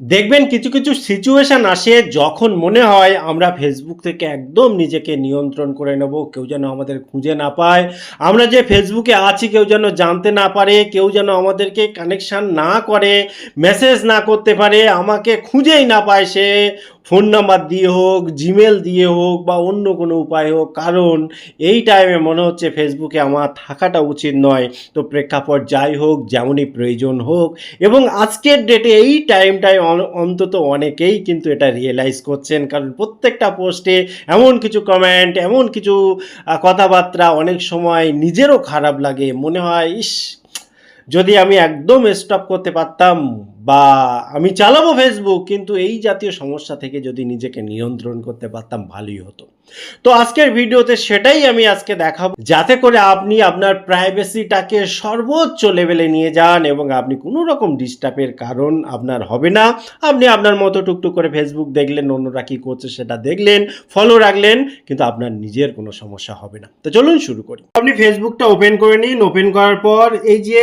দেখবেন কিছু কিছু সিচুয়েশন আসে যখন মনে হয় আমরা ফেসবুক থেকে একদম নিজেকে নিয়ন্ত্রণ করে নেব, কেউ যেন আমাদের খুঁজে না পায়, আমরা যে ফেসবুকে আছি কেউ যেন জানতে না পারে, কেউ যেন আমাদেরকে কানেকশান না করে, মেসেজ না করতে পারে, আমাকে খুঁজেই না পায়, সে ফোন নাম্বার দিয়ে হোক, জিমেল দিয়ে হোক বা অন্য কোনো উপায় হোক। কারণ এই টাইমে মনে হচ্ছে ফেসবুকে আমার থাকাটা উচিত নয়। তো প্রেক্ষাপট যাই হোক, যেমনই প্রয়োজন হোক, এবং আজকের ডেটে এই টাইমটায় অন্তত অনেকেই কিন্তু এটা রিয়েলাইজ করছেন, কারণ প্রত্যেকটা পোস্টে এমন কিছু কমেন্ট, এমন কিছু কথাবার্তা অনেক সময় নিজেরও খারাপ লাগে, মনে হয় ইস, যদি আমি একদম স্টপ করতে পারতাম বা আমি চালাবো ফেসবুক, কিন্তু এই জাতীয় সমস্যা থেকে যদি নিজেকে নিয়ন্ত্রণ করতে পারতাম ভালোই হতো। তো আজকের ভিডিওতে সেটাই আমি আজকে দেখাবো, যাতে করে আপনি আপনার প্রাইভেসিটাকে সর্বোচ্চ লেভেলে নিয়ে যান এবং আপনি কোনো রকম ডিস্টার্বের কারণ আপনার হবে না। আপনি আপনার মতো টুকটুক করে ফেসবুক দেখলেন, অন্যরা কী করছে সেটা দেখলেন, ফলো রাখলেন, কিন্তু আপনার নিজের কোনো সমস্যা হবে না। তো চলুন শুরু করি। আপনি ফেসবুকটা ওপেন করে নিন। ওপেন করার পর এই যে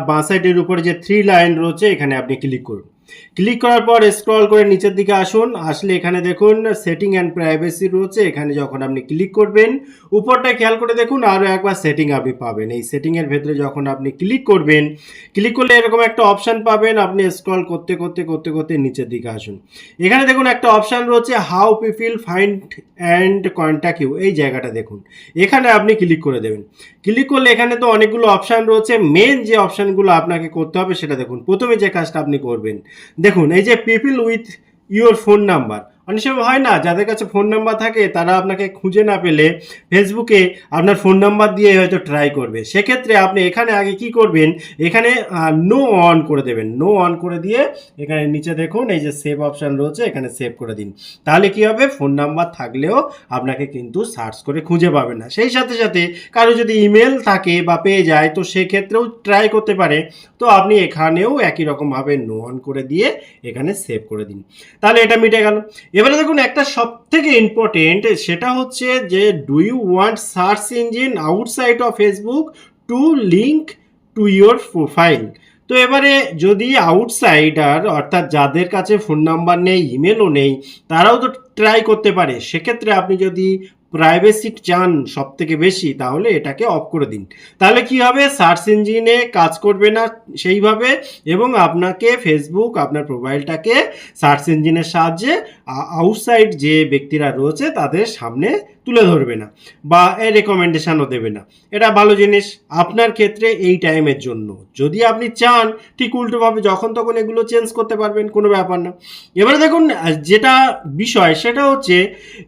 বাঁ সাইডের উপরে যে 3 লাইন রয়েছে, এখানে আপনি ক্লিক করুন। ক্লিক করার পর স্ক্রল করে নিচের দিকে আসুন। আসলে এখানে দেখুন সেটিং অ্যান্ড প্রাইভেসি রয়েছে। এখানে যখন আপনি ক্লিক করবেন, উপরটা খেয়াল করে দেখুন আরও একবার সেটিং আপনি পাবেন। এই সেটিংয়ের ভেতরে যখন আপনি ক্লিক করবেন, ক্লিক করলে এরকম একটা অপশান পাবেন। আপনি স্ক্রল করতে করতে করতে করতে নিচের দিকে আসুন। এখানে দেখুন একটা অপশান রয়েছে how people find and contact you. এই জায়গাটা দেখুন, এখানে আপনি ক্লিক করে দেবেন। ক্লিক করলে এখানে তো অনেকগুলো অপশান রয়েছে। মেন যে অপশানগুলো আপনাকে করতে হবে সেটা দেখুন। প্রথমে যে কাজটা আপনি করবেন, দেখুন এই যে people with your phone number, অনেক সময় হয় না যাদের কাছে ফোন নাম্বার থাকে তারা আপনাকে খুঁজে না পেলে ফেসবুকে আপনার ফোন নাম্বার দিয়ে হয়তো ট্রাই করবে। সেক্ষেত্রে আপনি এখানে আগে কি করবেন, এখানে নো অন করে দেবেন। নো অন করে দিয়ে এখানে নিচে দেখুন এই যে সেভ অপশান রয়েছে, এখানে সেভ করে দিন। তাহলে কি হবে, ফোন নাম্বার থাকলেও আপনাকে কিন্তু সার্চ করে খুঁজে পাবে না। সেই সাথে সাথে কারো যদি ইমেল থাকে বা পেয়ে যায়, তো সেক্ষেত্রেও ট্রাই করতে পারে। তো আপনি এখানেও একই রকমভাবে নো অন করে দিয়ে এখানে সেভ করে দিন। তাহলে এটা মিটে গেল। এবারে দেখুন একটা সব থেকে ইম্পর্টেন্ট, সেটা হচ্ছে যে do you want search engine outside of Facebook to link to your profile. তো এবারে যদি আউটসাইডার, অর্থাৎ যাদের কাছে ফোন নাম্বার নেই, ইমেলও নেই, তারাও তো ট্রাই করতে পারে। সেক্ষেত্রে আপনি যদি প্রাইভেসি চান সব থেকে বেশি, তাহলে এটাকে অফ করে দিন। তাহলে কি হবে, সার্চ ইঞ্জিনে কাজ করবে না সেইভাবে, এবং আপনাকে ফেসবুক আপনার প্রোফাইলটাকে সার্চ ইঞ্জিনের সাহায্যে আউটসাইড যে ব্যক্তিরা রয়েছে তাদের সামনে তুলে ধরবে না বা রেকমেন্ডেশনও দেবে না। এটা ভালো জিনিস আপনার ক্ষেত্রে এই টাইমের জন্য। যদি আপনি চান ঠিক উল্টোভাবে যখন তখন এগুলো চেঞ্জ করতে পারবেন, কোনো ব্যাপার না। এবারে দেখুন যেটা বিষয় সেটা হচ্ছে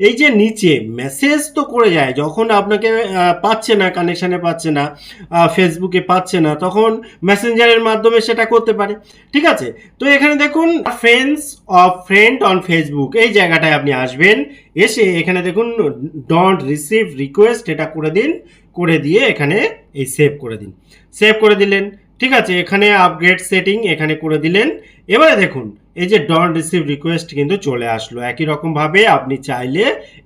এই যে নিচে মেসেজ তো করে যায়, যখন আপনাকে পাচ্ছে না, কানেকশানে পাচ্ছে না, ফেসবুকে পাচ্ছে না, তখন মেসেঞ্জারের মাধ্যমে সেটা করতে পারে। ঠিক আছে, তো এখানে দেখুন friends of friend on Facebook, এই জায়গাটায় আপনি আসবেন। এসে এখানে দেখুন ডোন্ট রিসিভ রিকোয়েস্ট, এটা করে দিন। করে দিয়ে এখানে এই সেভ করে দিন। সেভ করে দিলেন, ঠিক আছে। এখানে আপগ্রেড সেটিং এখানে করে দিলেন। এবারে দেখুন এই যে ডোন্ট রিসিভ রিকোয়েস্ট কিন্তু চলে আসলো। একই রকমভাবে আপনি চাইলে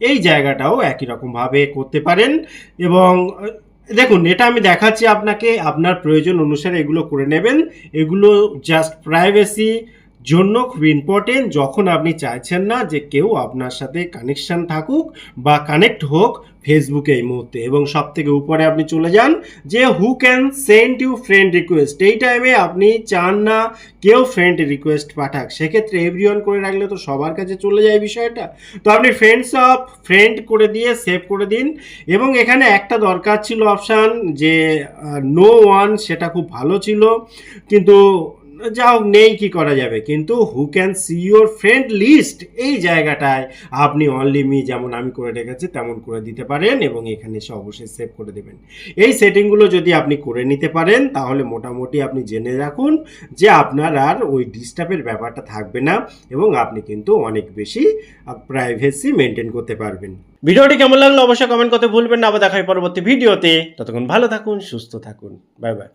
এই জায়গাটাও একই রকমভাবে করতে পারেন। এবং দেখুন এটা আমি দেখাচ্ছি আপনাকে, আপনার প্রয়োজন অনুসারে এগুলো করে নেবেন। এগুলো জাস্ট প্রাইভেসি জন্য খুব ইম্পর্টেন্ট, যখন আপনি চাইছেন না যে কেউ আপনার সাথে কানেকশান থাকুক বা কানেক্ট হোক ফেসবুকে এই মুহূর্তে। এবং সব থেকে উপরে আপনি চলে যান যে who can send you friend request. এই টাইমে আপনি চান না কেউ ফ্রেন্ড রিকোয়েস্ট পাঠাক, সেক্ষেত্রে এভরিওয়ান করে রাখলে তো সবার কাছে চলে যায় বিষয়টা। তো আপনি ফ্রেন্ডস অফ ফ্রেন্ড করে দিয়ে সেভ করে দিন। এবং এখানে একটা দরকার ছিল অপশান যে নো ওয়ান, সেটা খুব ভালো ছিল, কিন্তু যা হোক নেই, কি করা যাবে। কিন্তু who can see your friend list, এই জায়গাটায় আপনি অনলি মি যেমন আমি করে রেখেছি তেমন করে দিতে পারেন এবং এখানে এসে অবশ্যই সেভ করে দেবেন। এই সেটিংগুলো যদি আপনি করে নিতে পারেন, তাহলে মোটামুটি আপনি জেনে রাখুন যে আপনার আর ওই ডিস্টার্বের ব্যাপারটা থাকবে না এবং আপনি কিন্তু অনেক বেশি প্রাইভেসি মেনটেন করতে পারবেন। ভিডিওটি কেমন লাগলো অবশ্যই কমেন্ট করতে ভুলবেন না। আবার দেখা হয় পরবর্তী ভিডিওতে। ততক্ষণ ভালো থাকুন, সুস্থ থাকুন, বাই বাই।